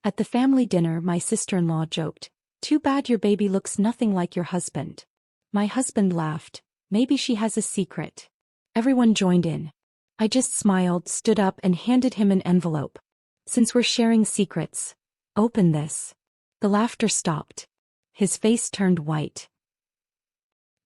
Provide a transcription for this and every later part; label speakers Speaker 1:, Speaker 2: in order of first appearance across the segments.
Speaker 1: At the family dinner, my sister-in-law joked, "Too bad your baby looks nothing like your husband." My husband laughed, "Maybe she has a secret." Everyone joined in. I just smiled, stood up and handed him an envelope. "Since we're sharing secrets, open this." The laughter stopped. His face turned white.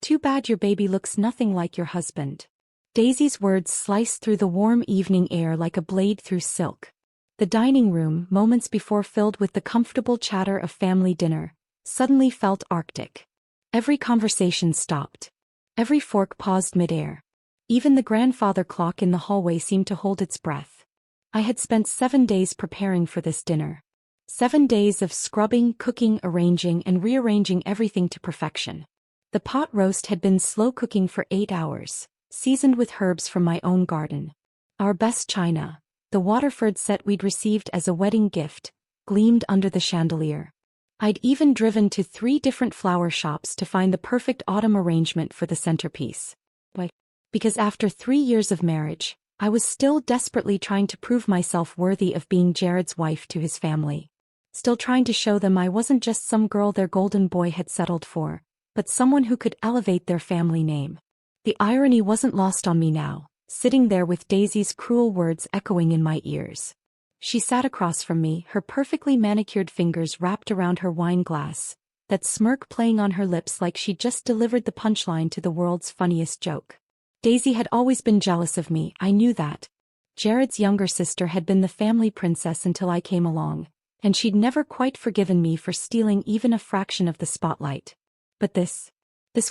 Speaker 1: "Too bad your baby looks nothing like your husband." Daisy's words sliced through the warm evening air like a blade through silk. The dining room, moments before filled with the comfortable chatter of family dinner, suddenly felt arctic. Every conversation stopped. Every fork paused midair. Even the grandfather clock in the hallway seemed to hold its breath. I had spent 7 days preparing for this dinner. 7 days of scrubbing, cooking, arranging, and rearranging everything to perfection. The pot roast had been slow cooking for 8 hours, seasoned with herbs from my own garden. Our best china, the Waterford set we'd received as a wedding gift, gleamed under the chandelier. I'd even driven to 3 different flower shops to find the perfect autumn arrangement for the centerpiece. Why? Because after 3 years of marriage, I was still desperately trying to prove myself worthy of being Jared's wife to his family. Still trying to show them I wasn't just some girl their golden boy had settled for, but someone who could elevate their family name. The irony wasn't lost on me now, sitting there with Daisy's cruel words echoing in my ears. She sat across from me, her perfectly manicured fingers wrapped around her wine glass, that smirk playing on her lips like she'd just delivered the punchline to the world's funniest joke. Daisy had always been jealous of me, I knew that. Jared's younger sister had been the family princess until I came along, and she'd never quite forgiven me for stealing even a fraction of the spotlight. But this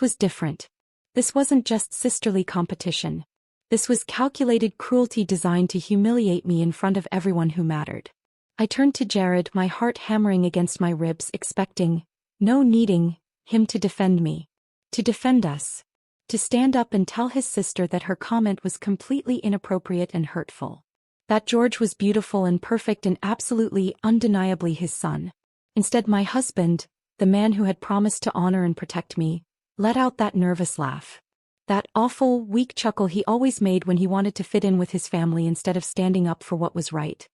Speaker 1: was different. This wasn't just sisterly competition. This was calculated cruelty designed to humiliate me in front of everyone who mattered. I turned to Jared, my heart hammering against my ribs, expecting, no needing, him to defend me. To defend us. To stand up and tell his sister that her comment was completely inappropriate and hurtful. That George was beautiful and perfect and absolutely, undeniably his son. Instead, my husband, the man who had promised to honor and protect me, let out that nervous laugh. That awful, weak chuckle he always made when he wanted to fit in with his family instead of standing up for what was right.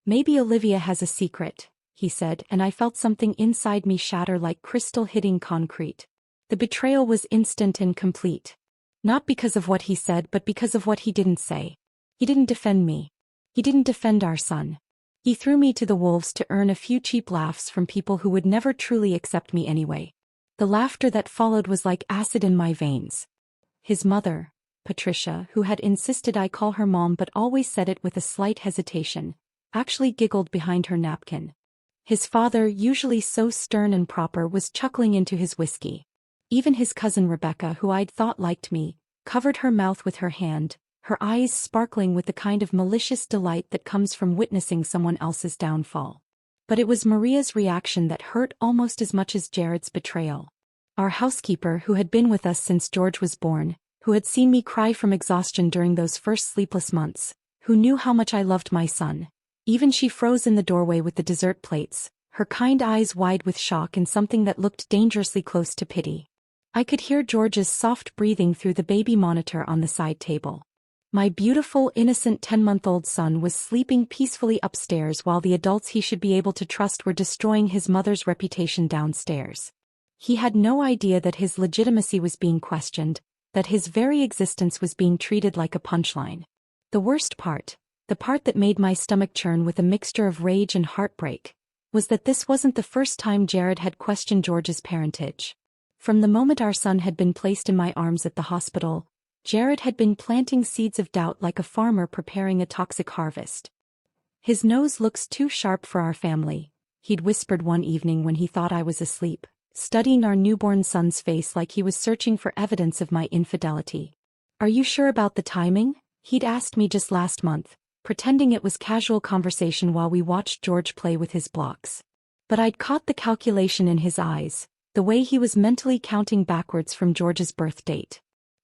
Speaker 1: "Maybe Olivia has a secret," he said, and I felt something inside me shatter like crystal hitting concrete. The betrayal was instant and complete. Not because of what he said, but because of what he didn't say. He didn't defend me. He didn't defend our son. He threw me to the wolves to earn a few cheap laughs from people who would never truly accept me anyway. The laughter that followed was like acid in my veins. His mother, Patricia, who had insisted I call her mom but always said it with a slight hesitation, actually giggled behind her napkin. His father, usually so stern and proper, was chuckling into his whiskey. Even his cousin Rebecca, who I'd thought liked me, covered her mouth with her hand, her eyes sparkling with the kind of malicious delight that comes from witnessing someone else's downfall. But it was Maria's reaction that hurt almost as much as Jared's betrayal. Our housekeeper, who had been with us since George was born, who had seen me cry from exhaustion during those first sleepless months, who knew how much I loved my son. Even she froze in the doorway with the dessert plates, her kind eyes wide with shock and something that looked dangerously close to pity. I could hear George's soft breathing through the baby monitor on the side table. My beautiful, innocent 10-month-old son was sleeping peacefully upstairs while the adults he should be able to trust were destroying his mother's reputation downstairs. He had no idea that his legitimacy was being questioned, that his very existence was being treated like a punchline. The worst part, the part that made my stomach churn with a mixture of rage and heartbreak, was that this wasn't the first time Jared had questioned George's parentage. From the moment our son had been placed in my arms at the hospital, Jared had been planting seeds of doubt like a farmer preparing a toxic harvest. "His nose looks too sharp for our family," he'd whispered one evening when he thought I was asleep, studying our newborn son's face like he was searching for evidence of my infidelity. "Are you sure about the timing?" he'd asked me just last month, pretending it was casual conversation while we watched George play with his blocks. But I'd caught the calculation in his eyes, the way he was mentally counting backwards from George's birth date.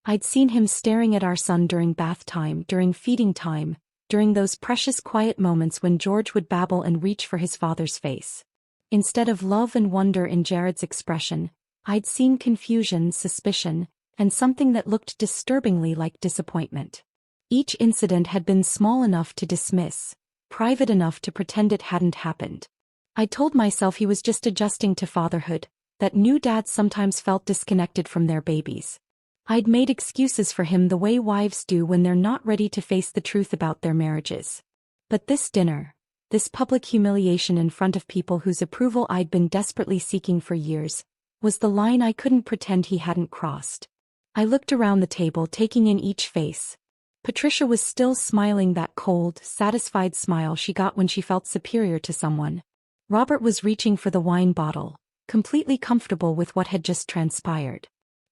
Speaker 1: I'd seen him staring at our son during bath time, during feeding time, during those precious quiet moments when George would babble and reach for his father's face. Instead of love and wonder in Jared's expression, I'd seen confusion, suspicion, and something that looked disturbingly like disappointment. Each incident had been small enough to dismiss, private enough to pretend it hadn't happened. I told myself he was just adjusting to fatherhood, that new dads sometimes felt disconnected from their babies. I'd made excuses for him the way wives do when they're not ready to face the truth about their marriages. But this dinner, this public humiliation in front of people whose approval I'd been desperately seeking for years, was the line I couldn't pretend he hadn't crossed. I looked around the table, taking in each face. Patricia was still smiling that cold, satisfied smile she got when she felt superior to someone. Robert was reaching for the wine bottle, completely comfortable with what had just transpired.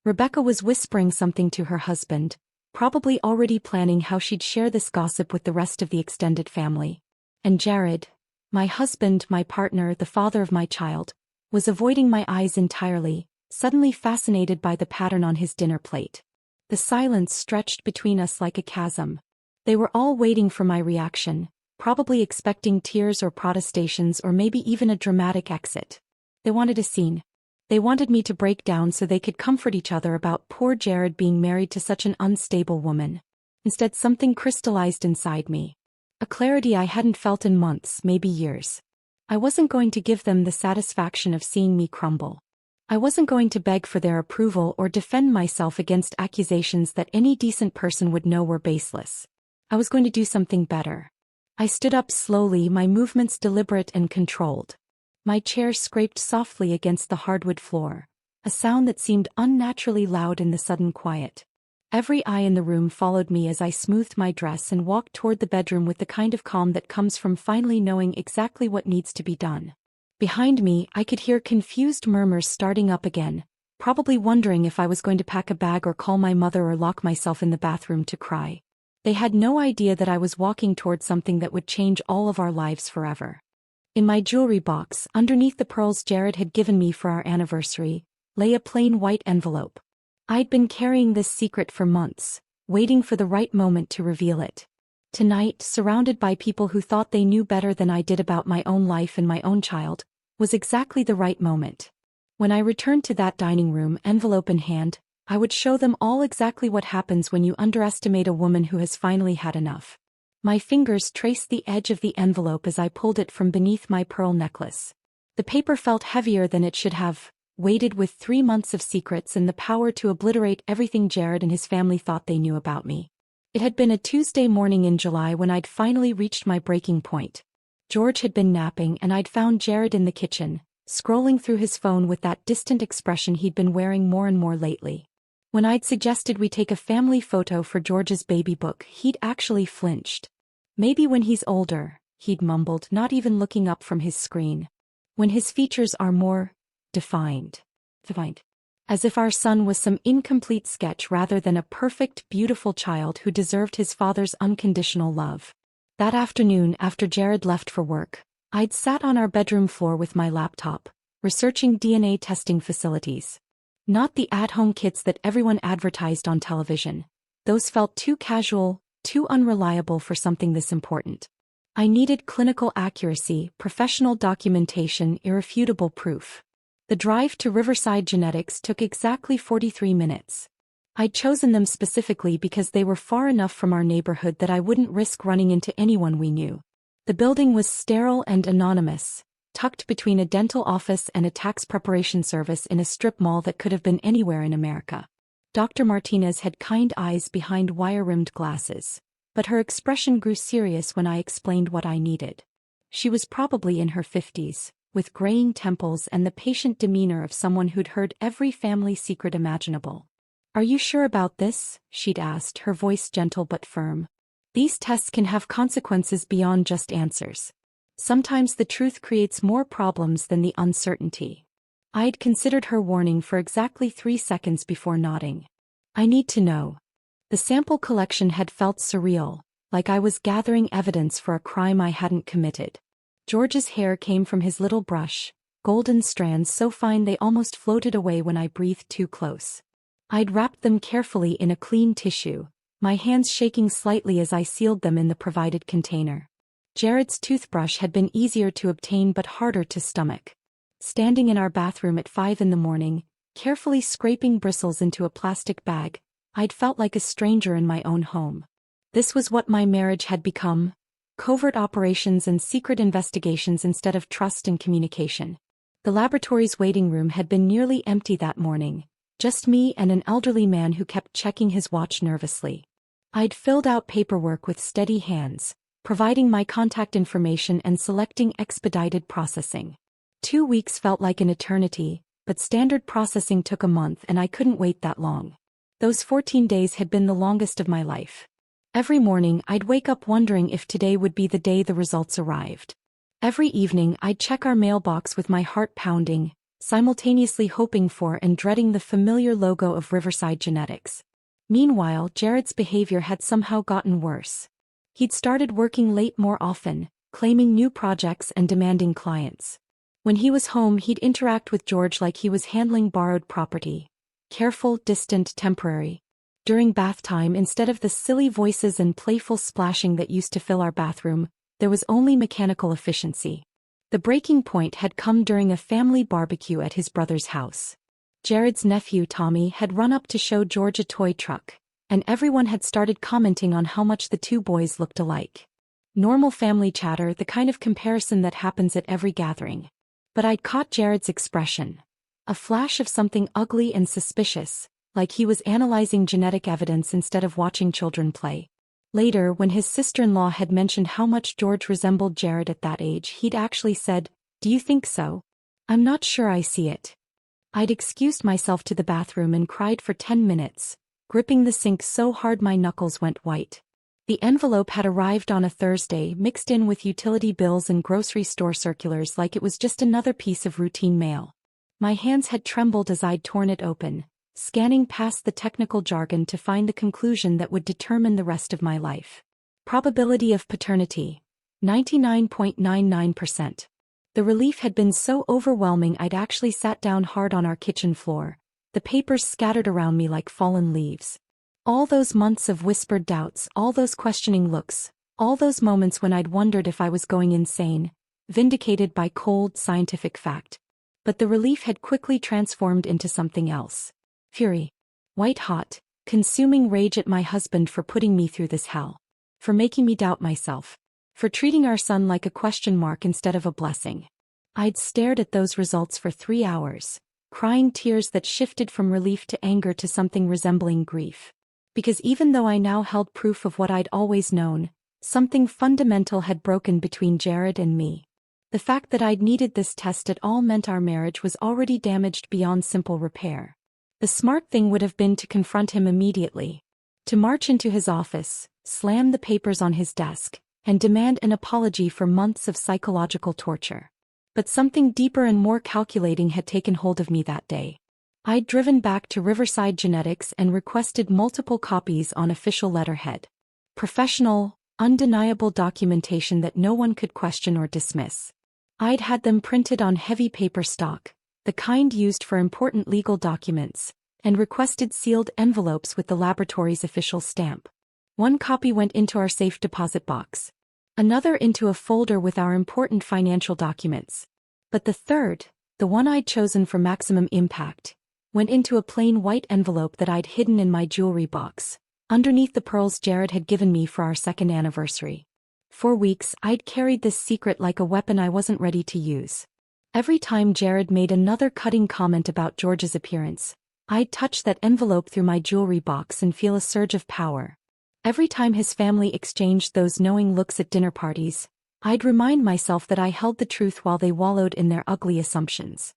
Speaker 1: Rebecca was whispering something to her husband, probably already planning how she'd share this gossip with the rest of the extended family. And Jared, my husband, my partner, the father of my child, was avoiding my eyes entirely, suddenly fascinated by the pattern on his dinner plate. The silence stretched between us like a chasm. They were all waiting for my reaction, probably expecting tears or protestations or maybe even a dramatic exit. They wanted a scene. They wanted me to break down so they could comfort each other about poor Jared being married to such an unstable woman. Instead, something crystallized inside me. A clarity I hadn't felt in months, maybe years. I wasn't going to give them the satisfaction of seeing me crumble. I wasn't going to beg for their approval or defend myself against accusations that any decent person would know were baseless. I was going to do something better. I stood up slowly, my movements deliberate and controlled. My chair scraped softly against the hardwood floor, a sound that seemed unnaturally loud in the sudden quiet. Every eye in the room followed me as I smoothed my dress and walked toward the bedroom with the kind of calm that comes from finally knowing exactly what needs to be done. Behind me, I could hear confused murmurs starting up again, probably wondering if I was going to pack a bag or call my mother or lock myself in the bathroom to cry. They had no idea that I was walking toward something that would change all of our lives forever. In my jewelry box, underneath the pearls Jared had given me for our anniversary, lay a plain white envelope. I'd been carrying this secret for months, waiting for the right moment to reveal it. Tonight, surrounded by people who thought they knew better than I did about my own life and my own child, was exactly the right moment. When I returned to that dining room, envelope in hand, I would show them all exactly what happens when you underestimate a woman who has finally had enough. My fingers traced the edge of the envelope as I pulled it from beneath my pearl necklace. The paper felt heavier than it should have, weighted with 3 months of secrets and the power to obliterate everything Jared and his family thought they knew about me. It had been a Tuesday morning in July when I'd finally reached my breaking point. George had been napping and I'd found Jared in the kitchen, scrolling through his phone with that distant expression he'd been wearing more and more lately. When I'd suggested we take a family photo for George's baby book, he'd actually flinched. Maybe when he's older, he'd mumbled, not even looking up from his screen. When his features are more defined. As if our son was some incomplete sketch rather than a perfect, beautiful child who deserved his father's unconditional love. That afternoon, after Jared left for work, I'd sat on our bedroom floor with my laptop, researching DNA testing facilities. Not the at-home kits that everyone advertised on television. Those felt too casual, too unreliable for something this important. I needed clinical accuracy, professional documentation, irrefutable proof. The drive to Riverside Genetics took exactly 43 minutes. I'd chosen them specifically because they were far enough from our neighborhood that I wouldn't risk running into anyone we knew. The building was sterile and anonymous, tucked between a dental office and a tax preparation service in a strip mall that could have been anywhere in America. Dr. Martinez had kind eyes behind wire-rimmed glasses, but her expression grew serious when I explained what I needed. She was probably in her 50s. With graying temples and the patient demeanor of someone who'd heard every family secret imaginable. "Are you sure about this?" she'd asked, her voice gentle but firm. "These tests can have consequences beyond just answers. Sometimes the truth creates more problems than the uncertainty." I'd considered her warning for exactly 3 seconds before nodding. "I need to know." The sample collection had felt surreal, like I was gathering evidence for a crime I hadn't committed. George's hair came from his little brush, golden strands so fine they almost floated away when I breathed too close. I'd wrapped them carefully in a clean tissue, my hands shaking slightly as I sealed them in the provided container. Jared's toothbrush had been easier to obtain but harder to stomach. Standing in our bathroom at 5 in the morning, carefully scraping bristles into a plastic bag, I'd felt like a stranger in my own home. This was what my marriage had become, covert operations and secret investigations instead of trust and communication. The laboratory's waiting room had been nearly empty that morning, just me and an elderly man who kept checking his watch nervously. I'd filled out paperwork with steady hands, providing my contact information and selecting expedited processing. 2 weeks felt like an eternity, but standard processing took a month and I couldn't wait that long. Those 14 days had been the longest of my life. Every morning I'd wake up wondering if today would be the day the results arrived. Every evening I'd check our mailbox with my heart pounding, simultaneously hoping for and dreading the familiar logo of Riverside Genetics. Meanwhile, Jared's behavior had somehow gotten worse. He'd started working late more often, claiming new projects and demanding clients. When he was home, he'd interact with George like he was handling borrowed property. Careful, distant, temporary. During bath time, instead of the silly voices and playful splashing that used to fill our bathroom, there was only mechanical efficiency. The breaking point had come during a family barbecue at his brother's house. Jared's nephew Tommy had run up to show George a toy truck, and everyone had started commenting on how much the two boys looked alike. Normal family chatter, the kind of comparison that happens at every gathering. But I'd caught Jared's expression. A flash of something ugly and suspicious, like he was analyzing genetic evidence instead of watching children play. Later, when his sister-in-law had mentioned how much George resembled Jared at that age, he'd actually said, "Do you think so? I'm not sure I see it." I'd excused myself to the bathroom and cried for 10 minutes, gripping the sink so hard my knuckles went white. The envelope had arrived on a Thursday, mixed in with utility bills and grocery store circulars like it was just another piece of routine mail. My hands had trembled as I'd torn it open, scanning past the technical jargon to find the conclusion that would determine the rest of my life. Probability of paternity: 99.99%. The relief had been so overwhelming I'd actually sat down hard on our kitchen floor, the papers scattered around me like fallen leaves. All those months of whispered doubts, all those questioning looks, all those moments when I'd wondered if I was going insane, vindicated by cold, scientific fact. But the relief had quickly transformed into something else. Fury. White-hot, consuming rage at my husband for putting me through this hell. For making me doubt myself. For treating our son like a question mark instead of a blessing. I'd stared at those results for 3 hours, crying tears that shifted from relief to anger to something resembling grief. Because even though I now held proof of what I'd always known, something fundamental had broken between Jared and me. The fact that I'd needed this test at all meant our marriage was already damaged beyond simple repair. The smart thing would have been to confront him immediately. To march into his office, slam the papers on his desk, and demand an apology for months of psychological torture. But something deeper and more calculating had taken hold of me that day. I'd driven back to Riverside Genetics and requested multiple copies on official letterhead. Professional, undeniable documentation that no one could question or dismiss. I'd had them printed on heavy paper stock, the kind used for important legal documents, and requested sealed envelopes with the laboratory's official stamp. One copy went into our safe deposit box. Another into a folder with our important financial documents. But the third, the one I'd chosen for maximum impact, went into a plain white envelope that I'd hidden in my jewelry box, underneath the pearls Jared had given me for our second anniversary. For weeks, I'd carried this secret like a weapon I wasn't ready to use. Every time Jared made another cutting comment about George's appearance, I'd touch that envelope through my jewelry box and feel a surge of power. Every time his family exchanged those knowing looks at dinner parties, I'd remind myself that I held the truth while they wallowed in their ugly assumptions.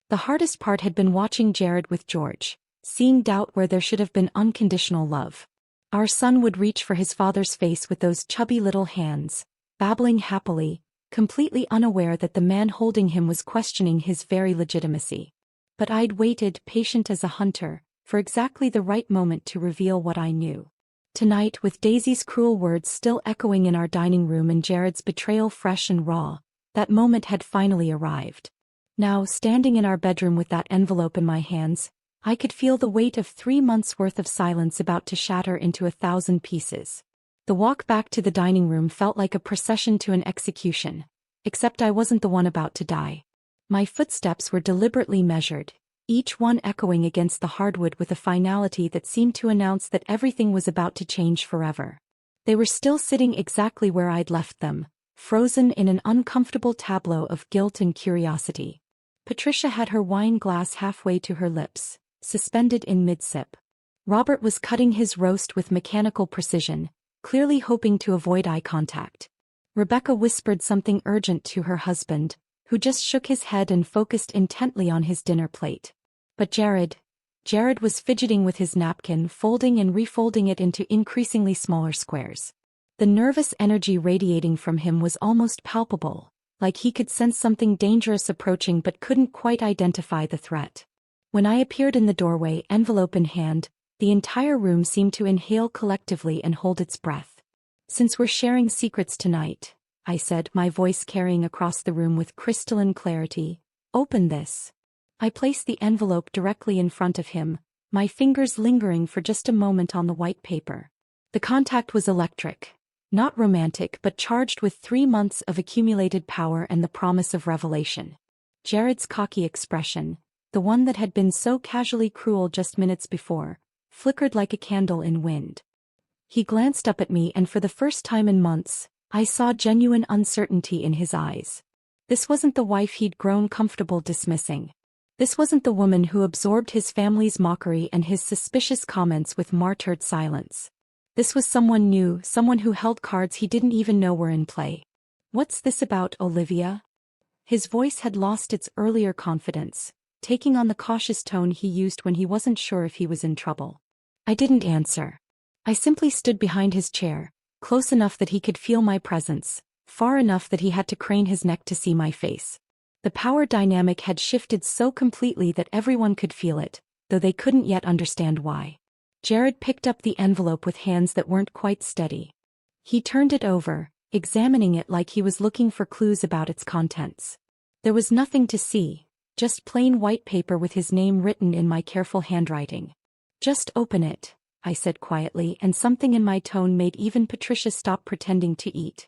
Speaker 1: The hardest part had been watching Jared with George, seeing doubt where there should have been unconditional love. Our son would reach for his father's face with those chubby little hands, babbling happily, completely unaware that the man holding him was questioning his very legitimacy. But I'd waited, patient as a hunter, for exactly the right moment to reveal what I knew. Tonight, with Daisy's cruel words still echoing in our dining room and Jared's betrayal fresh and raw, that moment had finally arrived. Now, standing in our bedroom with that envelope in my hands, I could feel the weight of 3 months' worth of silence about to shatter into 1,000 pieces. The walk back to the dining room felt like a procession to an execution, except I wasn't the one about to die. My footsteps were deliberately measured, each one echoing against the hardwood with a finality that seemed to announce that everything was about to change forever. They were still sitting exactly where I'd left them, frozen in an uncomfortable tableau of guilt and curiosity. Patricia had her wine glass halfway to her lips, suspended in mid-sip. Robert was cutting his roast with mechanical precision, clearly hoping to avoid eye contact. Rebecca whispered something urgent to her husband, who just shook his head and focused intently on his dinner plate. But Jared was fidgeting with his napkin, folding and refolding it into increasingly smaller squares. The nervous energy radiating from him was almost palpable, like he could sense something dangerous approaching but couldn't quite identify the threat. When I appeared in the doorway, envelope in hand, the entire room seemed to inhale collectively and hold its breath. "Since we're sharing secrets tonight," I said, my voice carrying across the room with crystalline clarity, "open this." I placed the envelope directly in front of him, my fingers lingering for just a moment on the white paper. The contact was electric. Not romantic but charged with 3 months of accumulated power and the promise of revelation. Jared's cocky expression, the one that had been so casually cruel just minutes before, flickered like a candle in wind. He glanced up at me and for the first time in months, I saw genuine uncertainty in his eyes. This wasn't the wife he'd grown comfortable dismissing. This wasn't the woman who absorbed his family's mockery and his suspicious comments with martyred silence. This was someone new, someone who held cards he didn't even know were in play. "What's this about, Olivia?" His voice had lost its earlier confidence, taking on the cautious tone he used when he wasn't sure if he was in trouble. I didn't answer. I simply stood behind his chair, close enough that he could feel my presence, far enough that he had to crane his neck to see my face. The power dynamic had shifted so completely that everyone could feel it, though they couldn't yet understand why. Jared picked up the envelope with hands that weren't quite steady. He turned it over, examining it like he was looking for clues about its contents. There was nothing to see, just plain white paper with his name written in my careful handwriting. "Just open it," I said quietly, and something in my tone made even Patricia stop pretending to eat.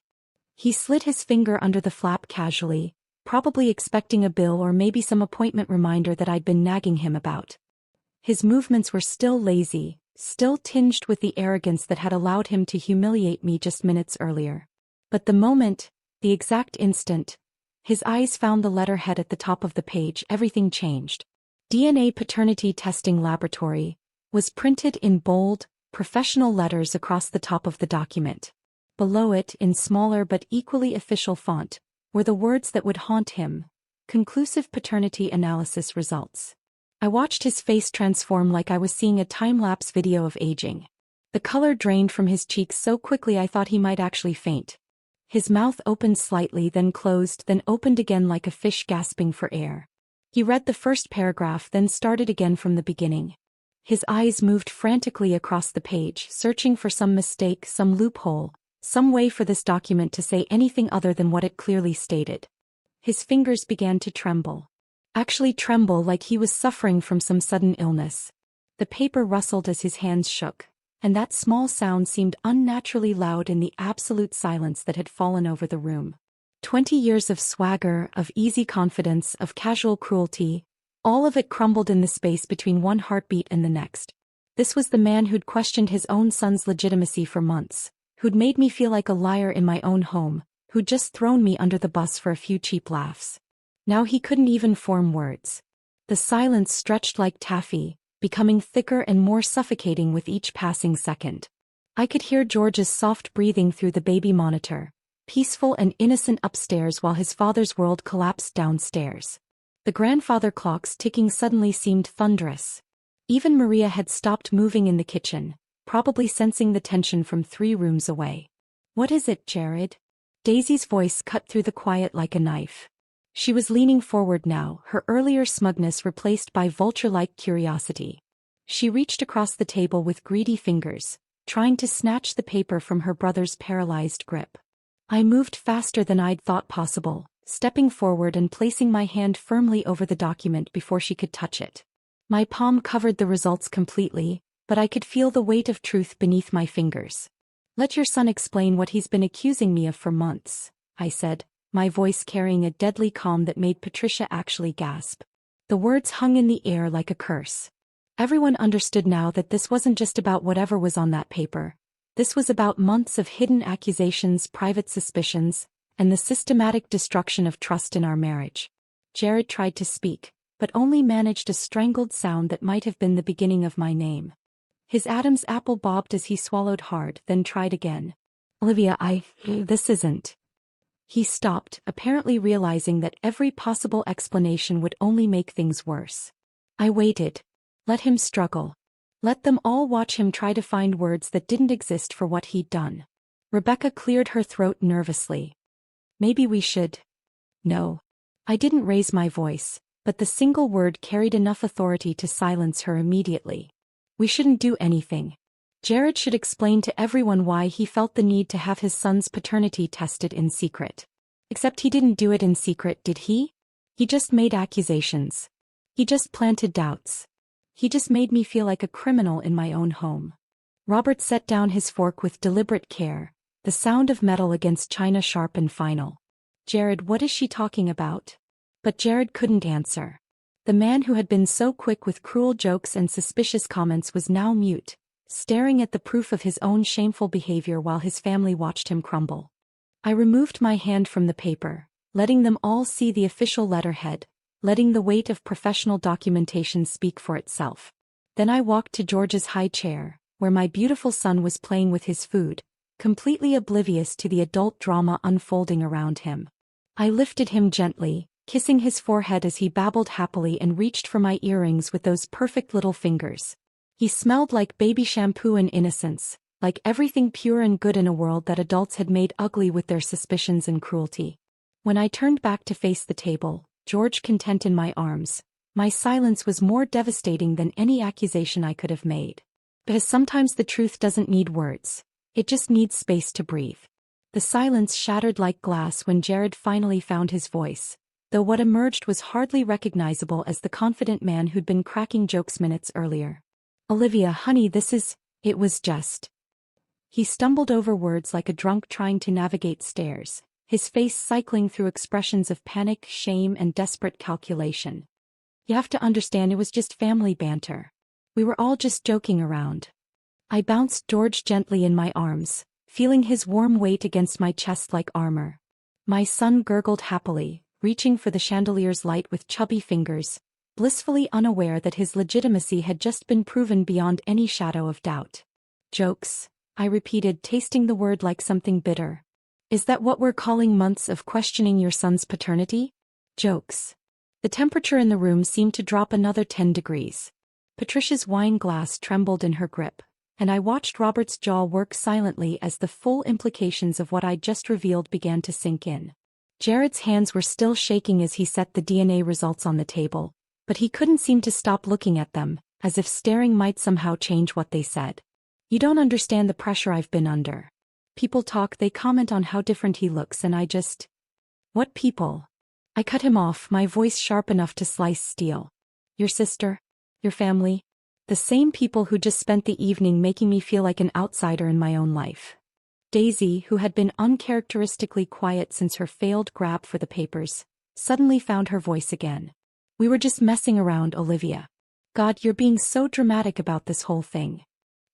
Speaker 1: He slid his finger under the flap casually, probably expecting a bill or maybe some appointment reminder that I'd been nagging him about. His movements were still lazy, still tinged with the arrogance that had allowed him to humiliate me just minutes earlier. But the exact instant, his eyes found the letterhead at the top of the page, everything changed. DNA Paternity Testing Laboratory was printed in bold, professional letters across the top of the document. Below it, in smaller but equally official font, were the words that would haunt him: "Conclusive paternity analysis results." I watched his face transform like I was seeing a time-lapse video of aging. The color drained from his cheeks so quickly I thought he might actually faint. His mouth opened slightly, then closed, then opened again like a fish gasping for air. He read the first paragraph, then started again from the beginning. His eyes moved frantically across the page, searching for some mistake, some loophole, some way for this document to say anything other than what it clearly stated. His fingers began to tremble. Actually tremble like he was suffering from some sudden illness. The paper rustled as his hands shook, and that small sound seemed unnaturally loud in the absolute silence that had fallen over the room. 20 years of swagger, of easy confidence, of casual cruelty, all of it crumbled in the space between one heartbeat and the next. This was the man who'd questioned his own son's legitimacy for months, who'd made me feel like a liar in my own home, who'd just thrown me under the bus for a few cheap laughs. Now he couldn't even form words. The silence stretched like taffy, becoming thicker and more suffocating with each passing second. I could hear George's soft breathing through the baby monitor, peaceful and innocent upstairs while his father's world collapsed downstairs. The grandfather clocks ticking suddenly seemed thunderous. Even Maria had stopped moving in the kitchen, probably sensing the tension from 3 rooms away. "What is it, Jared?" Daisy's voice cut through the quiet like a knife. She was leaning forward now, her earlier smugness replaced by vulture-like curiosity. She reached across the table with greedy fingers, trying to snatch the paper from her brother's paralyzed grip. I moved faster than I'd thought possible, stepping forward and placing my hand firmly over the document before she could touch it. My palm covered the results completely, but I could feel the weight of truth beneath my fingers. "Let your son explain what he's been accusing me of for months," I said, my voice carrying a deadly calm that made Patricia actually gasp. The words hung in the air like a curse. Everyone understood now that this wasn't just about whatever was on that paper. This was about months of hidden accusations, private suspicions, and the systematic destruction of trust in our marriage. Jared tried to speak, but only managed a strangled sound that might have been the beginning of my name. His Adam's apple bobbed as he swallowed hard, then tried again. Olivia, this isn't. He stopped, apparently realizing that every possible explanation would only make things worse. I waited. Let him struggle. Let them all watch him try to find words that didn't exist for what he'd done. Rebecca cleared her throat nervously. Maybe we should. No. I didn't raise my voice, but the single word carried enough authority to silence her immediately. We shouldn't do anything. Jared should explain to everyone why he felt the need to have his son's paternity tested in secret. Except he didn't do it in secret, did he? He just made accusations. He just planted doubts. He just made me feel like a criminal in my own home. Robert set down his fork with deliberate care, the sound of metal against china sharp and final. Jared, what is she talking about? But Jared couldn't answer. The man who had been so quick with cruel jokes and suspicious comments was now mute, staring at the proof of his own shameful behavior while his family watched him crumble. I removed my hand from the paper, letting them all see the official letterhead, letting the weight of professional documentation speak for itself. Then I walked to George's high chair, where my beautiful son was playing with his food, completely oblivious to the adult drama unfolding around him. I lifted him gently, kissing his forehead as he babbled happily and reached for my earrings with those perfect little fingers. He smelled like baby shampoo and innocence, like everything pure and good in a world that adults had made ugly with their suspicions and cruelty. When I turned back to face the table, George content in my arms, my silence was more devastating than any accusation I could have made. Because sometimes the truth doesn't need words. It just needs space to breathe. The silence shattered like glass when Jared finally found his voice, though what emerged was hardly recognizable as the confident man who'd been cracking jokes minutes earlier. Olivia, honey, it was just. He stumbled over words like a drunk trying to navigate stairs, his face cycling through expressions of panic, shame, and desperate calculation. You have to understand, it was just family banter. We were all just joking around. I bounced George gently in my arms, feeling his warm weight against my chest like armor. My son gurgled happily, reaching for the chandelier's light with chubby fingers, blissfully unaware that his legitimacy had just been proven beyond any shadow of doubt. Jokes, I repeated, tasting the word like something bitter. Is that what we're calling months of questioning your son's paternity? Jokes. The temperature in the room seemed to drop another 10 degrees. Patricia's wine glass trembled in her grip, and I watched Robert's jaw work silently as the full implications of what I'd just revealed began to sink in. Jared's hands were still shaking as he set the DNA results on the table, but he couldn't seem to stop looking at them, as if staring might somehow change what they said. You don't understand the pressure I've been under. People talk, they comment on how different he looks, and I just... What people? I cut him off, my voice sharp enough to slice steel. Your sister? Your family? The same people who just spent the evening making me feel like an outsider in my own life. Daisy, who had been uncharacteristically quiet since her failed grab for the papers, suddenly found her voice again. We were just messing around, Olivia. God, you're being so dramatic about this whole thing.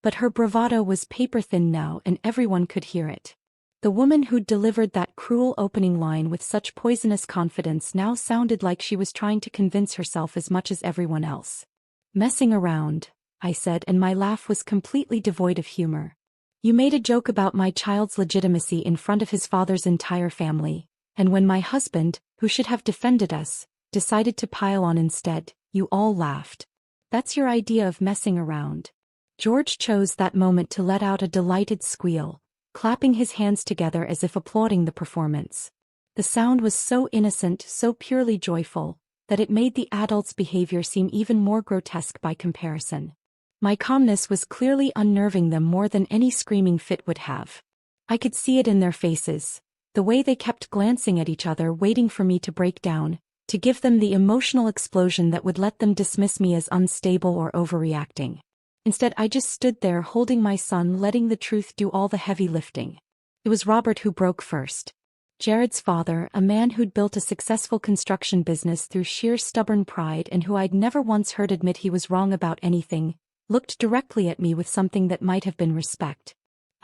Speaker 1: But her bravado was paper-thin now, and everyone could hear it. The woman who'd delivered that cruel opening line with such poisonous confidence now sounded like she was trying to convince herself as much as everyone else. Messing around, I said, and my laugh was completely devoid of humor. You made a joke about my child's legitimacy in front of his father's entire family, and when my husband, who should have defended us, decided to pile on instead, you all laughed. That's your idea of messing around. George chose that moment to let out a delighted squeal, clapping his hands together as if applauding the performance. The sound was so innocent, so purely joyful, that it made the adult's behavior seem even more grotesque by comparison. My calmness was clearly unnerving them more than any screaming fit would have. I could see it in their faces, the way they kept glancing at each other, waiting for me to break down, to give them the emotional explosion that would let them dismiss me as unstable or overreacting. Instead, I just stood there holding my son, letting the truth do all the heavy lifting. It was Robert who broke first. Jared's father, a man who'd built a successful construction business through sheer stubborn pride and who I'd never once heard admit he was wrong about anything, looked directly at me with something that might have been respect.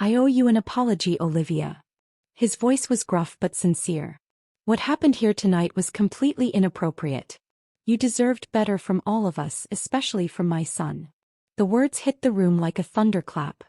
Speaker 1: I owe you an apology, Olivia. His voice was gruff but sincere. What happened here tonight was completely inappropriate. You deserved better from all of us, especially from my son. The words hit the room like a thunderclap.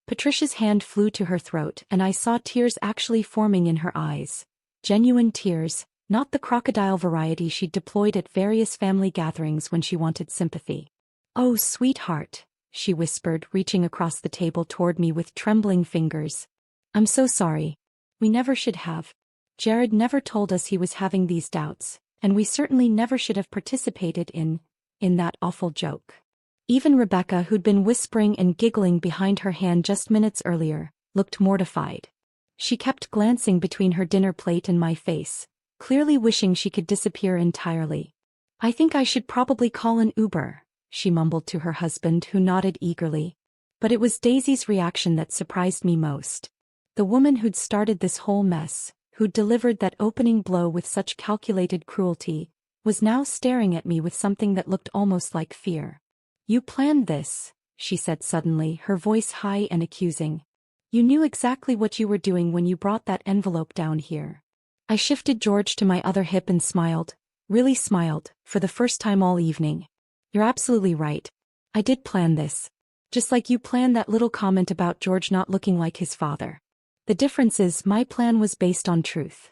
Speaker 1: Patricia's hand flew to her throat and I saw tears actually forming in her eyes. Genuine tears, not the crocodile variety she'd deployed at various family gatherings when she wanted sympathy. "Oh, sweetheart," she whispered, reaching across the table toward me with trembling fingers. "I'm so sorry. We never should have. Jared never told us he was having these doubts, and we certainly never should have participated in that awful joke." Even Rebecca, who'd been whispering and giggling behind her hand just minutes earlier, looked mortified. She kept glancing between her dinner plate and my face, clearly wishing she could disappear entirely. "I think I should probably call an Uber," she mumbled to her husband, who nodded eagerly. But it was Daisy's reaction that surprised me most. The woman who'd started this whole mess, who'd delivered that opening blow with such calculated cruelty, was now staring at me with something that looked almost like fear. "You planned this," she said suddenly, her voice high and accusing. "You knew exactly what you were doing when you brought that envelope down here." I shifted George to my other hip and smiled, really smiled, for the first time all evening. "You're absolutely right. I did plan this. Just like you planned that little comment about George not looking like his father. The difference is my plan was based on truth."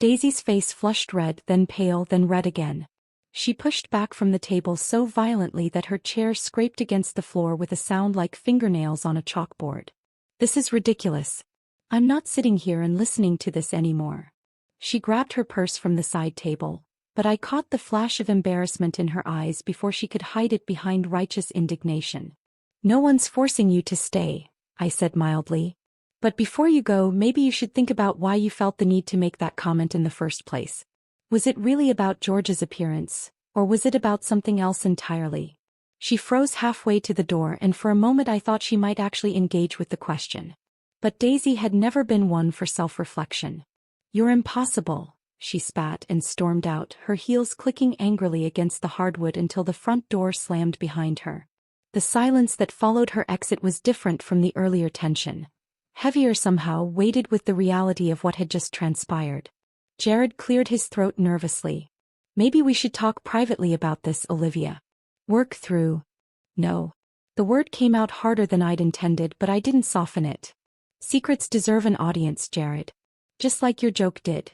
Speaker 1: Daisy's face flushed red, then pale, then red again. She pushed back from the table so violently that her chair scraped against the floor with a sound like fingernails on a chalkboard. "This is ridiculous. I'm not sitting here and listening to this anymore." She grabbed her purse from the side table, but I caught the flash of embarrassment in her eyes before she could hide it behind righteous indignation. "No one's forcing you to stay," I said mildly. "But before you go, maybe you should think about why you felt the need to make that comment in the first place. Was it really about George's appearance, or was it about something else entirely?" She froze halfway to the door, and for a moment I thought she might actually engage with the question. But Daisy had never been one for self-reflection. "You're impossible," she spat and stormed out, her heels clicking angrily against the hardwood until the front door slammed behind her. The silence that followed her exit was different from the earlier tension. Heavier somehow, weighted with the reality of what had just transpired. Jared cleared his throat nervously. "Maybe we should talk privately about this, Olivia. Work through." "No." The word came out harder than I'd intended, but I didn't soften it. "Secrets deserve an audience, Jared. Just like your joke did."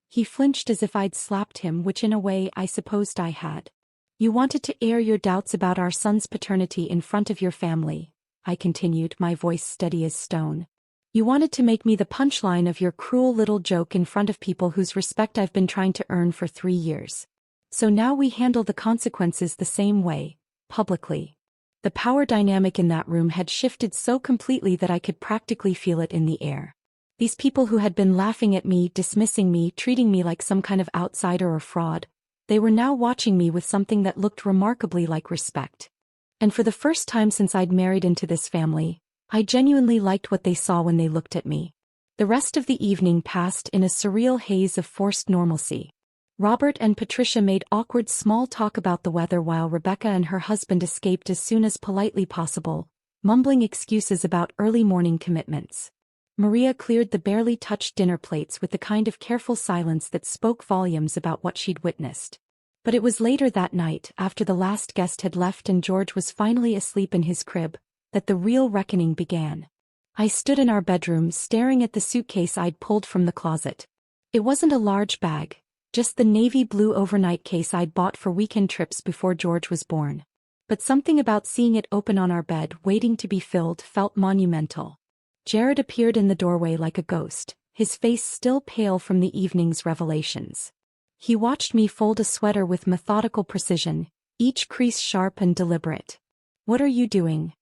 Speaker 1: He flinched as if I'd slapped him, which in a way I supposed I had. "You wanted to air your doubts about our son's paternity in front of your family," I continued, my voice steady as stone. "You wanted to make me the punchline of your cruel little joke in front of people whose respect I've been trying to earn for 3 years. So now we handle the consequences the same way, publicly." The power dynamic in that room had shifted so completely that I could practically feel it in the air. These people who had been laughing at me, dismissing me, treating me like some kind of outsider or fraud, they were now watching me with something that looked remarkably like respect. And for the first time since I'd married into this family, I genuinely liked what they saw when they looked at me. The rest of the evening passed in a surreal haze of forced normalcy. Robert and Patricia made awkward small talk about the weather while Rebecca and her husband escaped as soon as politely possible, mumbling excuses about early morning commitments. Maria cleared the barely touched dinner plates with the kind of careful silence that spoke volumes about what she'd witnessed. But it was later that night, after the last guest had left and George was finally asleep in his crib, that the real reckoning began. I stood in our bedroom staring at the suitcase I'd pulled from the closet. It wasn't a large bag, just the navy blue overnight case I'd bought for weekend trips before George was born. But something about seeing it open on our bed waiting to be filled felt monumental. Jared appeared in the doorway like a ghost, his face still pale from the evening's revelations. He watched me fold a sweater with methodical precision, each crease sharp and deliberate. "What are you doing?"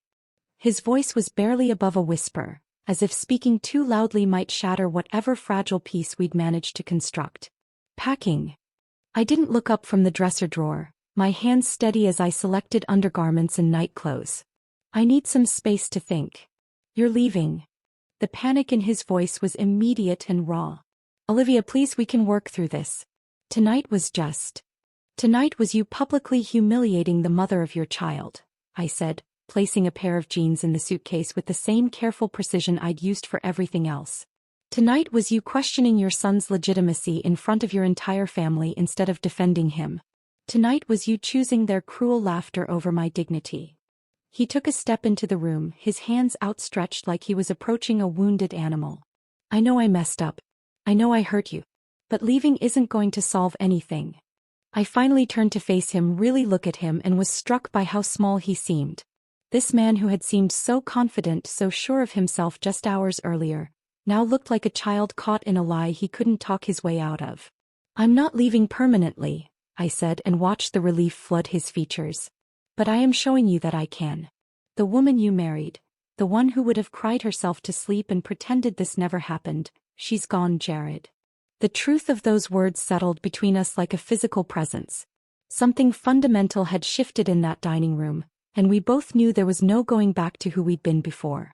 Speaker 1: His voice was barely above a whisper, as if speaking too loudly might shatter whatever fragile peace we'd managed to construct. "Packing." I didn't look up from the dresser drawer, my hands steady as I selected undergarments and nightclothes. "I need some space to think." "You're leaving." The panic in his voice was immediate and raw. "Olivia, please, we can work through this. Tonight was you publicly humiliating the mother of your child," I said, placing a pair of jeans in the suitcase with the same careful precision I'd used for everything else. Tonight was you questioning your son's legitimacy in front of your entire family instead of defending him. Tonight was you choosing their cruel laughter over my dignity. He took a step into the room, his hands outstretched like he was approaching a wounded animal. I know I messed up. I know I hurt you. But leaving isn't going to solve anything. I finally turned to face him, really look at him, and was struck by how small he seemed. This man who had seemed so confident, so sure of himself just hours earlier, now looked like a child caught in a lie he couldn't talk his way out of. I'm not leaving permanently, I said, and watched the relief flood his features. But I am showing you that I can. The woman you married, the one who would have cried herself to sleep and pretended this never happened, she's gone, Jared. The truth of those words settled between us like a physical presence. Something fundamental had shifted in that dining room, and we both knew there was no going back to who we'd been before.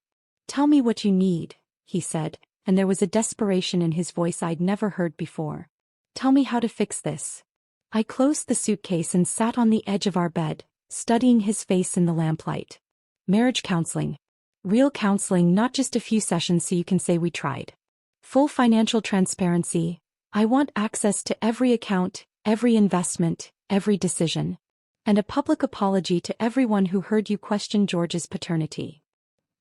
Speaker 1: Tell me what you need, he said, and there was a desperation in his voice I'd never heard before. Tell me how to fix this. I closed the suitcase and sat on the edge of our bed, studying his face in the lamplight. Marriage counseling. Real counseling, not just a few sessions so you can say we tried. Full financial transparency. I want access to every account, every investment, every decision. And a public apology to everyone who heard you question George's paternity.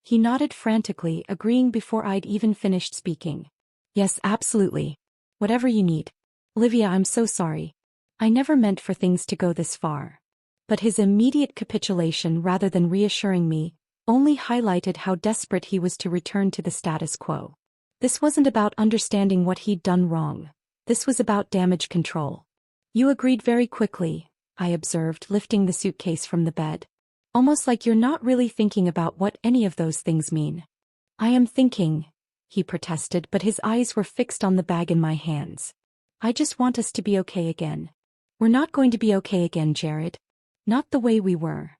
Speaker 1: He nodded frantically, agreeing before I'd even finished speaking. Yes, absolutely. Whatever you need. Olivia, I'm so sorry. I never meant for things to go this far. But his immediate capitulation, rather than reassuring me, only highlighted how desperate he was to return to the status quo. This wasn't about understanding what he'd done wrong. This was about damage control. You agreed very quickly, I observed, lifting the suitcase from the bed. Almost like you're not really thinking about what any of those things mean. I am thinking, he protested, but his eyes were fixed on the bag in my hands. I just want us to be okay again. We're not going to be okay again, Jared. Not the way we were.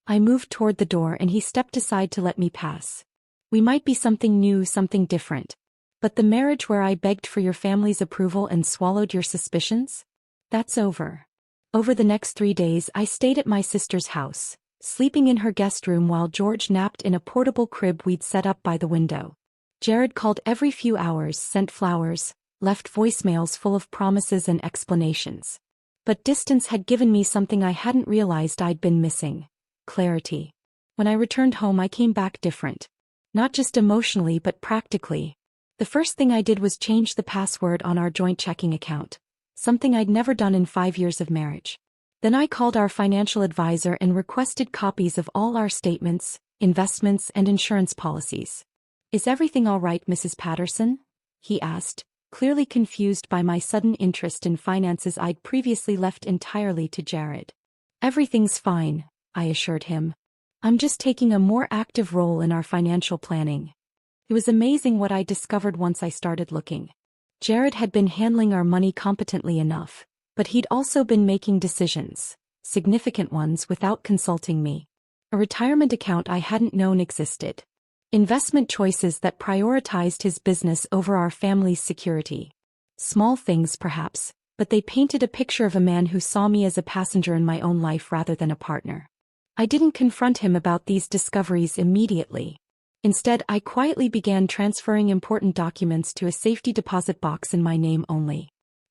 Speaker 1: I moved toward the door and he stepped aside to let me pass. We might be something new, something different. But the marriage where I begged for your family's approval and swallowed your suspicions? That's over. Over the next 3 days I stayed at my sister's house, sleeping in her guest room while George napped in a portable crib we'd set up by the window. Jared called every few hours, sent flowers, left voicemails full of promises and explanations. But distance had given me something I hadn't realized I'd been missing. Clarity. When I returned home I came back different. Not just emotionally but practically. The first thing I did was change the password on our joint checking account. Something I'd never done in 5 years of marriage. Then I called our financial advisor and requested copies of all our statements, investments, and insurance policies. Is everything all right, Mrs. Patterson? He asked, clearly confused by my sudden interest in finances I'd previously left entirely to Jared. Everything's fine, I assured him. I'm just taking a more active role in our financial planning. It was amazing what I discovered once I started looking. Jared had been handling our money competently enough, but he'd also been making decisions, significant ones, without consulting me. A retirement account I hadn't known existed. Investment choices that prioritized his business over our family's security. Small things perhaps, but they painted a picture of a man who saw me as a passenger in my own life rather than a partner. I didn't confront him about these discoveries immediately. Instead, I quietly began transferring important documents to a safety deposit box in my name only.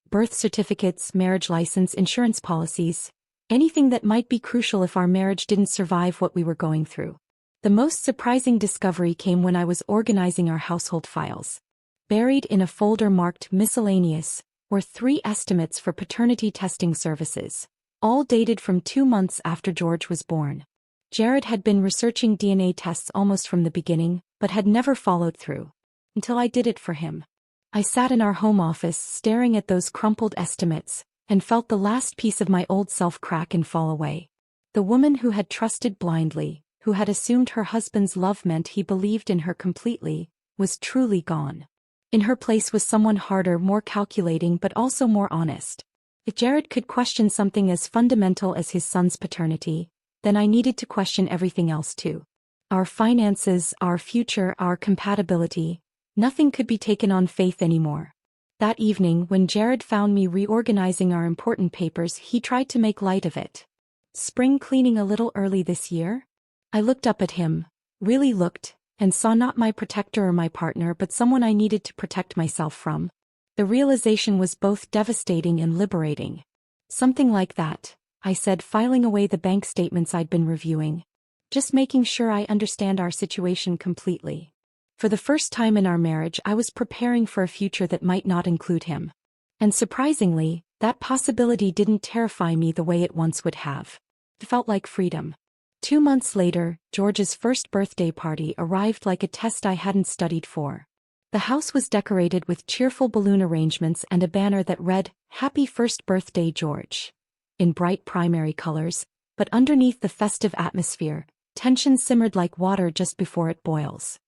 Speaker 1: Birth certificates, marriage license, insurance policies, anything that might be crucial if our marriage didn't survive what we were going through. The most surprising discovery came when I was organizing our household files. Buried in a folder marked Miscellaneous were 3 estimates for paternity testing services, all dated from 2 months after George was born. Jared had been researching DNA tests almost from the beginning, but had never followed through. Until I did it for him. I sat in our home office staring at those crumpled estimates, and felt the last piece of my old self crack and fall away. The woman who had trusted blindly, who had assumed her husband's love meant he believed in her completely, was truly gone. In her place was someone harder, more calculating, but also more honest. If Jared could question something as fundamental as his son's paternity, then I needed to question everything else too. Our finances, our future, our compatibility, nothing could be taken on faith anymore. That evening, when Jared found me reorganizing our important papers, he tried to make light of it. Spring cleaning a little early this year? I looked up at him, really looked, and saw not my protector or my partner but someone I needed to protect myself from. The realization was both devastating and liberating. Something like that, I said, filing away the bank statements I'd been reviewing. Just making sure I understand our situation completely. For the first time in our marriage, I was preparing for a future that might not include him. And surprisingly, that possibility didn't terrify me the way it once would have. It felt like freedom. 2 months later, George's first birthday party arrived like a test I hadn't studied for. The house was decorated with cheerful balloon arrangements and a banner that read, "Happy First Birthday, George," in bright primary colors, but underneath the festive atmosphere, tension simmered like water just before it boils.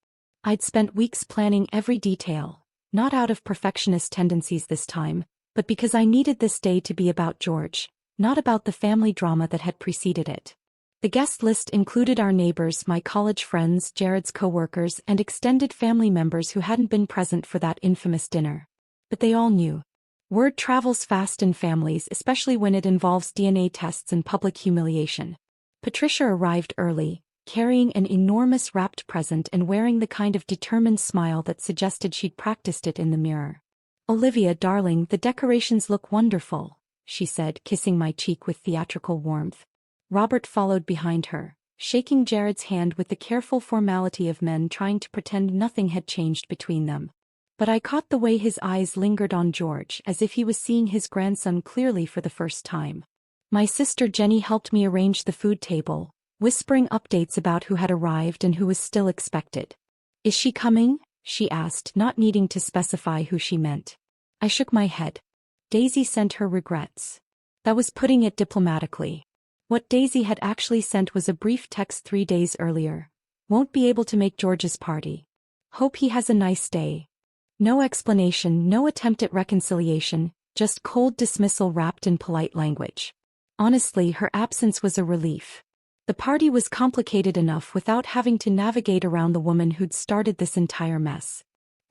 Speaker 1: I'd spent weeks planning every detail, not out of perfectionist tendencies this time, but because I needed this day to be about George, not about the family drama that had preceded it. The guest list included our neighbors, my college friends, Jared's co-workers, and extended family members who hadn't been present for that infamous dinner. But they all knew. Word travels fast in families, especially when it involves DNA tests and public humiliation. Patricia arrived early, carrying an enormous wrapped present and wearing the kind of determined smile that suggested she'd practiced it in the mirror. "Olivia, darling, the decorations look wonderful," she said, kissing my cheek with theatrical warmth. Robert followed behind her, shaking Jared's hand with the careful formality of men trying to pretend nothing had changed between them. But I caught the way his eyes lingered on George, as if he was seeing his grandson clearly for the first time. My sister Jenny helped me arrange the food table, whispering updates about who had arrived and who was still expected. "Is she coming?" she asked, not needing to specify who she meant. I shook my head. Daisy sent her regrets. That was putting it diplomatically. What Daisy had actually sent was a brief text 3 days earlier. "Won't be able to make George's party. Hope he has a nice day." No explanation, no attempt at reconciliation, just cold dismissal wrapped in polite language. Honestly, her absence was a relief. The party was complicated enough without having to navigate around the woman who'd started this entire mess.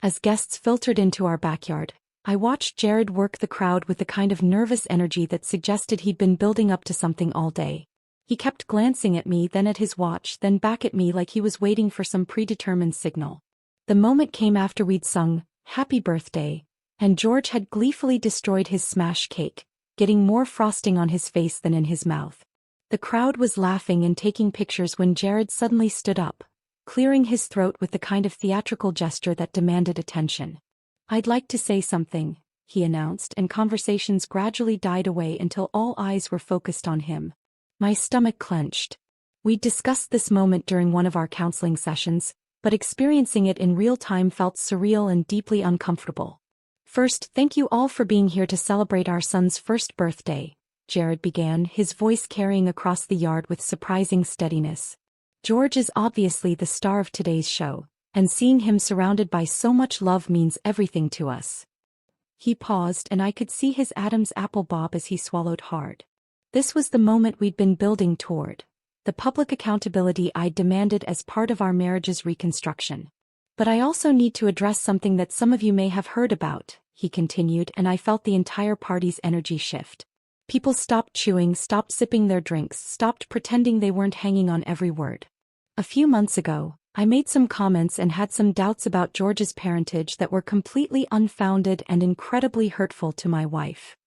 Speaker 1: As guests filtered into our backyard, I watched Jared work the crowd with the kind of nervous energy that suggested he'd been building up to something all day. He kept glancing at me, then at his watch, then back at me like he was waiting for some predetermined signal. The moment came after we'd sung, "Happy Birthday," and George had gleefully destroyed his smash cake, getting more frosting on his face than in his mouth. The crowd was laughing and taking pictures when Jared suddenly stood up, clearing his throat with the kind of theatrical gesture that demanded attention. "I'd like to say something," he announced, and conversations gradually died away until all eyes were focused on him. My stomach clenched. We'd discussed this moment during one of our counseling sessions, but experiencing it in real time felt surreal and deeply uncomfortable. "First, thank you all for being here to celebrate our son's first birthday," Jared began, his voice carrying across the yard with surprising steadiness. "George is obviously the star of today's show, and seeing him surrounded by so much love means everything to us." He paused, and I could see his Adam's apple bob as he swallowed hard. This was the moment we'd been building toward, the public accountability I'd demanded as part of our marriage's reconstruction. "But I also need to address something that some of you may have heard about," he continued, and I felt the entire party's energy shift. People stopped chewing, stopped sipping their drinks, stopped pretending they weren't hanging on every word. "A few months ago, I made some comments and had some doubts about George's parentage that were completely unfounded and incredibly hurtful to my wife."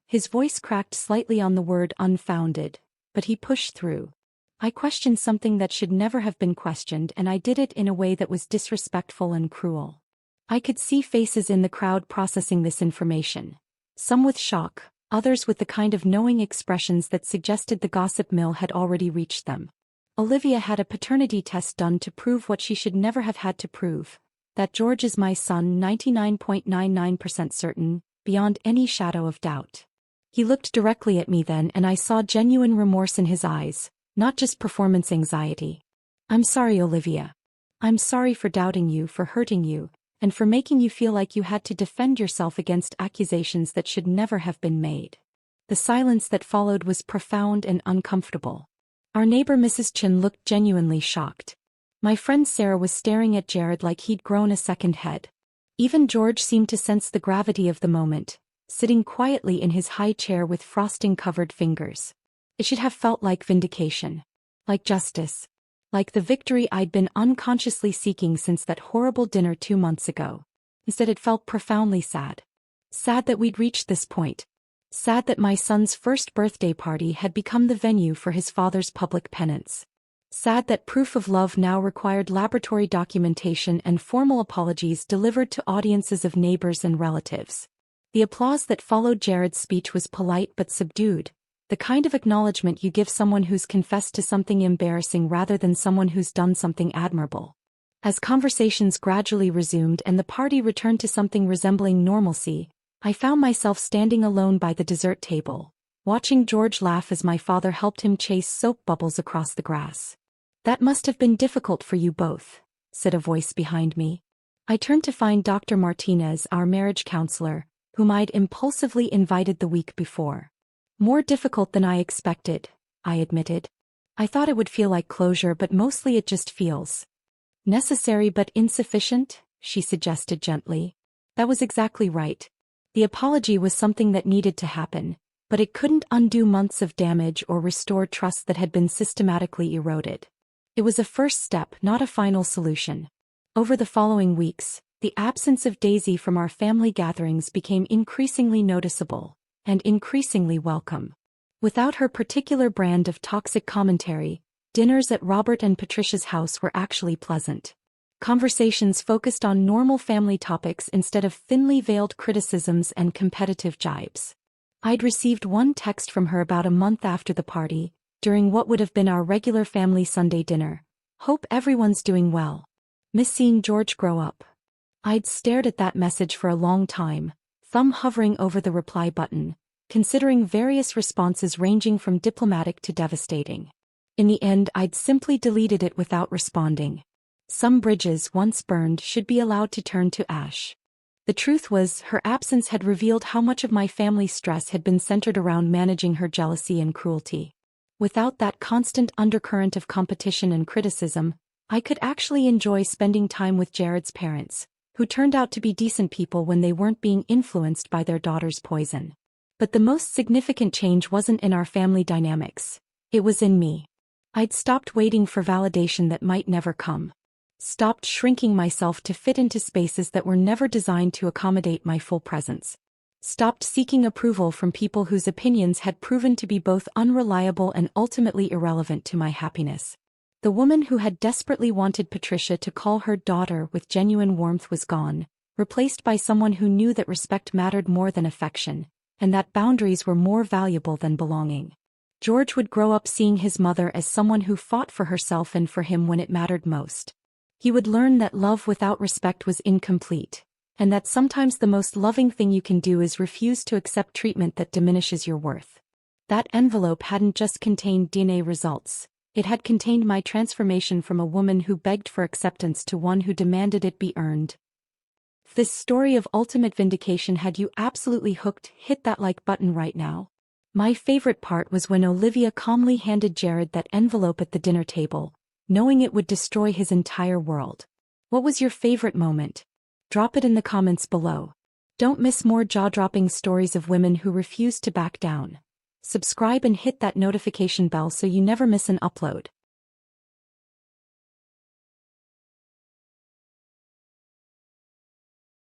Speaker 1: His voice cracked slightly on the word unfounded, but he pushed through. "I questioned something that should never have been questioned, and I did it in a way that was disrespectful and cruel." I could see faces in the crowd processing this information. Some with shock, others with the kind of knowing expressions that suggested the gossip mill had already reached them. "Olivia had a paternity test done to prove what she should never have had to prove. That George is my son, 99.99% certain, beyond any shadow of doubt." He looked directly at me then, and I saw genuine remorse in his eyes, not just performance anxiety. "I'm sorry, Olivia. I'm sorry for doubting you, for hurting you, and for making you feel like you had to defend yourself against accusations that should never have been made." The silence that followed was profound and uncomfortable. Our neighbor Mrs. Chin looked genuinely shocked. My friend Sarah was staring at Jared like he'd grown a second head. Even George seemed to sense the gravity of the moment, sitting quietly in his high chair with frosting-covered fingers. It should have felt like vindication. Like justice. like the victory I'd been unconsciously seeking since that horrible dinner 2 months ago. Instead, it felt profoundly sad. Sad that we'd reached this point. Sad that my son's first birthday party had become the venue for his father's public penance. Sad that proof of love now required laboratory documentation and formal apologies delivered to audiences of neighbors and relatives. The applause that followed Jared's speech was polite but subdued, the kind of acknowledgement you give someone who's confessed to something embarrassing rather than someone who's done something admirable. As conversations gradually resumed and the party returned to something resembling normalcy, I found myself standing alone by the dessert table, watching George laugh as my father helped him chase soap bubbles across the grass. "That must have been difficult for you both," said a voice behind me. I turned to find Dr. Martinez, our marriage counselor, whom I'd impulsively invited the week before. "More difficult than I expected," I admitted. "I thought it would feel like closure, but mostly it just feels necessary but insufficient," she suggested gently. That was exactly right. The apology was something that needed to happen, but it couldn't undo months of damage or restore trust that had been systematically eroded. It was a first step, not a final solution. Over the following weeks, the absence of Daisy from our family gatherings became increasingly noticeable, and increasingly welcome. Without her particular brand of toxic commentary, dinners at Robert and Patricia's house were actually pleasant. Conversations focused on normal family topics instead of thinly veiled criticisms and competitive jibes. I'd received one text from her about a month after the party, during what would have been our regular family Sunday dinner. "Hope everyone's doing well. Miss seeing George grow up." I'd stared at that message for a long time, thumb hovering over the reply button, considering various responses ranging from diplomatic to devastating. In the end, I'd simply deleted it without responding. Some bridges once burned should be allowed to turn to ash. The truth was, her absence had revealed how much of my family's stress had been centered around managing her jealousy and cruelty. Without that constant undercurrent of competition and criticism, I could actually enjoy spending time with Jared's parents, who turned out to be decent people when they weren't being influenced by their daughter's poison. But the most significant change wasn't in our family dynamics. It was in me. I'd stopped waiting for validation that might never come. Stopped shrinking myself to fit into spaces that were never designed to accommodate my full presence. Stopped seeking approval from people whose opinions had proven to be both unreliable and ultimately irrelevant to my happiness. The woman who had desperately wanted Patricia to call her daughter with genuine warmth was gone, replaced by someone who knew that respect mattered more than affection, and that boundaries were more valuable than belonging. George would grow up seeing his mother as someone who fought for herself and for him when it mattered most. He would learn that love without respect was incomplete, and that sometimes the most loving thing you can do is refuse to accept treatment that diminishes your worth. That envelope hadn't just contained DNA results, it had contained my transformation from a woman who begged for acceptance to one who demanded it be earned. If this story of ultimate vindication had you absolutely hooked, hit that like button right now. My favorite part was when Olivia calmly handed Jared that envelope at the dinner table, knowing it would destroy his entire world. What was your favorite moment? Drop it in the comments below. Don't miss more jaw-dropping stories of women who refuse to back down. Subscribe and hit that notification bell so you never miss an upload.